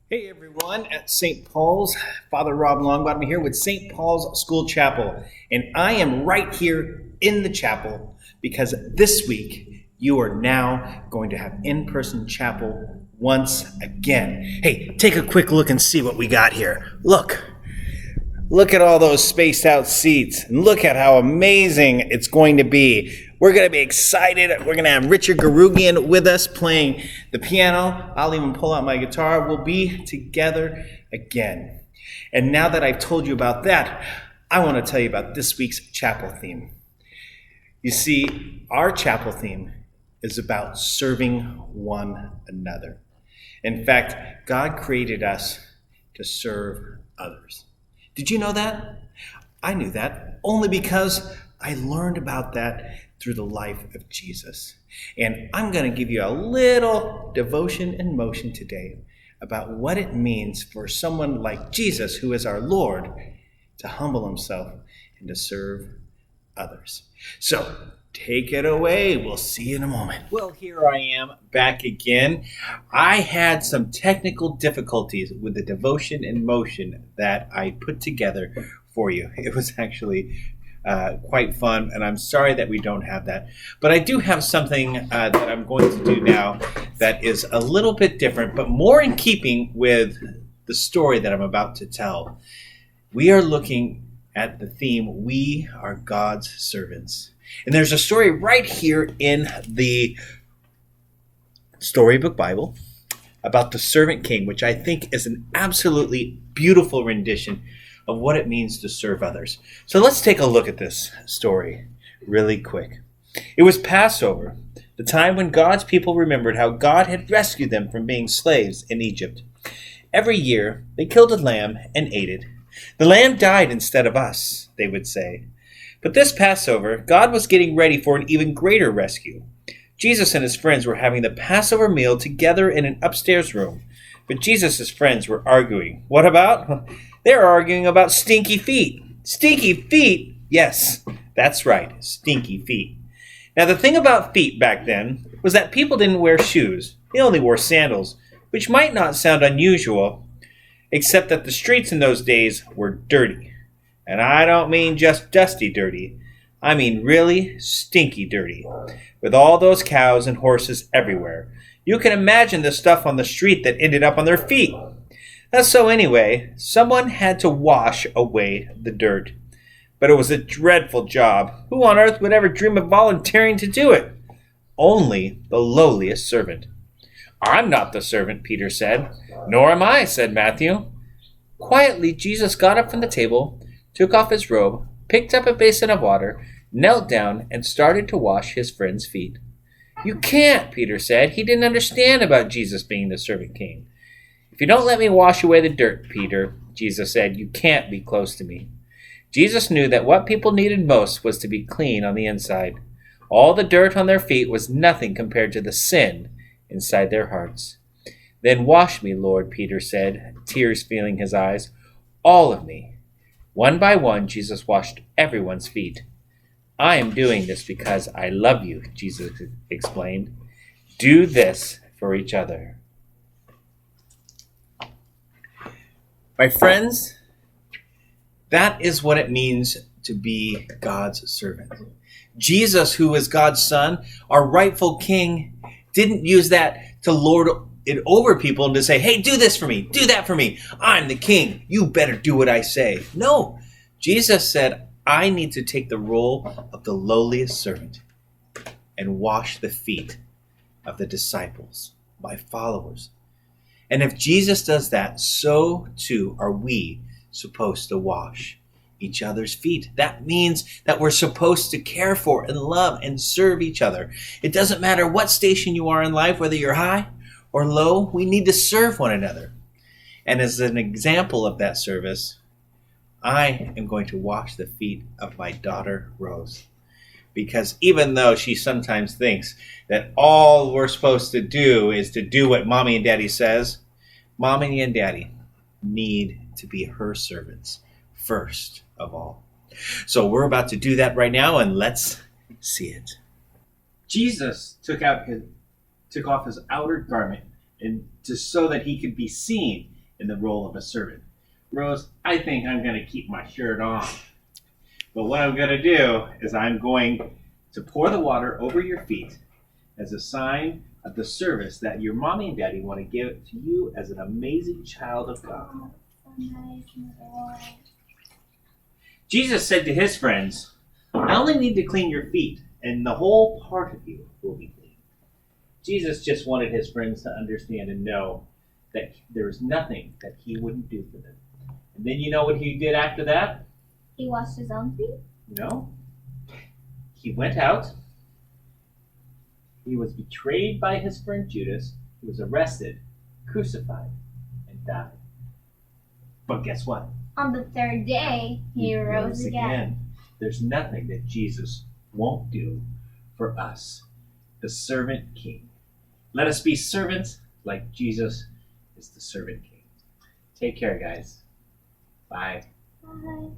Hey everyone at St. Paul's. Father Rob Longbottom here with St. Paul's School Chapel. And I am right here in the chapel because this week you are now going to have in-person chapel once again. Hey, take a quick look and see what we got here. Look at all those spaced out seats and look at how amazing it's going to be. We're going to be excited. We're going to have Richard Garugian with us playing the piano. I'll even pull out my guitar. We'll be together again. And now that I've told you about that, I want to tell you about this week's chapel theme. You see, our chapel theme is about serving one another. In fact, God created us to serve others. Did you know that? I knew that only because I learned about that through the life of Jesus. And I'm going to give you a little devotion and motion today about what it means for someone like Jesus, who is our Lord, to humble himself and to serve others. So take it away. We'll see you in a moment. Well, here I am back again. I had some technical difficulties with the devotion and motion that I put together for you. It was actually quite fun, and I'm sorry that we don't have that. But I do have something that I'm going to do now that is a little bit different, but more in keeping with the story that I'm about to tell. We are looking at the theme, we are God's servants. And there's a story right here in the Storybook Bible about the servant king, which I think is an absolutely beautiful rendition of what it means to serve others. So let's take a look at this story really quick. It was Passover, the time when God's people remembered how God had rescued them from being slaves in Egypt. Every year, they killed a lamb and ate it. The lamb died instead of us, they would say. But this Passover, God was getting ready for an even greater rescue. Jesus and his friends were having the Passover meal together in an upstairs room. But Jesus' friends were arguing. What about? They were arguing about stinky feet. Stinky feet? Yes, that's right, stinky feet. Now, the thing about feet back then was that people didn't wear shoes. They only wore sandals, which might not sound unusual, except that the streets in those days were dirty. And I don't mean just dusty dirty. I mean really stinky dirty, with all those cows and horses everywhere. You can imagine the stuff on the street that ended up on their feet. So anyway, someone had to wash away the dirt. But it was a dreadful job. Who on earth would ever dream of volunteering to do it? Only the lowliest servant. I'm not the servant, Peter said. Nor am I, said Matthew. Quietly, Jesus got up from the table, took off his robe, picked up a basin of water, knelt down, and started to wash his friend's feet. You can't, Peter said. He didn't understand about Jesus being the servant king. If you don't let me wash away the dirt, Peter, Jesus said, you can't be close to me. Jesus knew that what people needed most was to be clean on the inside. All the dirt on their feet was nothing compared to the sin inside their hearts. Then wash me, Lord, Peter said, tears filling his eyes. All of me. One by one, Jesus washed everyone's feet. I am doing this because I love you, Jesus explained. Do this for each other. My friends, that is what it means to be God's servant. Jesus, who is God's son, our rightful king, didn't use that to lord it over people and to say, hey, do this for me, do that for me. I'm the king. You better do what I say. No, Jesus said, I need to take the role of the lowliest servant and wash the feet of the disciples, my followers. And if Jesus does that, so too are we supposed to wash each other's feet. That means that we're supposed to care for and love and serve each other. It doesn't matter what station you are in life, whether you're high or low, we need to serve one another. And as an example of that service, I am going to wash the feet of my daughter, Rose. Because even though she sometimes thinks that all we're supposed to do is to do what mommy and daddy says, mommy and daddy need to be her servants first of all. So we're about to do that right now, and let's see it. Jesus took off his outer garment and just so that he could be seen in the role of a servant. Rose, I think I'm going to keep my shirt on. But what I'm going to do is I'm going to pour the water over your feet as a sign of the service that your mommy and daddy want to give to you as an amazing child of God. Jesus said to his friends, I only need to clean your feet, and the whole part of you will be clean. Jesus just wanted his friends to understand and know that there was nothing that he wouldn't do for them. And then you know what he did after that? He washed his own feet? No. He went out. He was betrayed by his friend Judas. He was arrested, crucified, and died. But guess what? On the third day, he rose again. There's nothing that Jesus won't do for us, the servant king. Let us be servants like Jesus is the servant king. Take care, guys. Bye. Bye.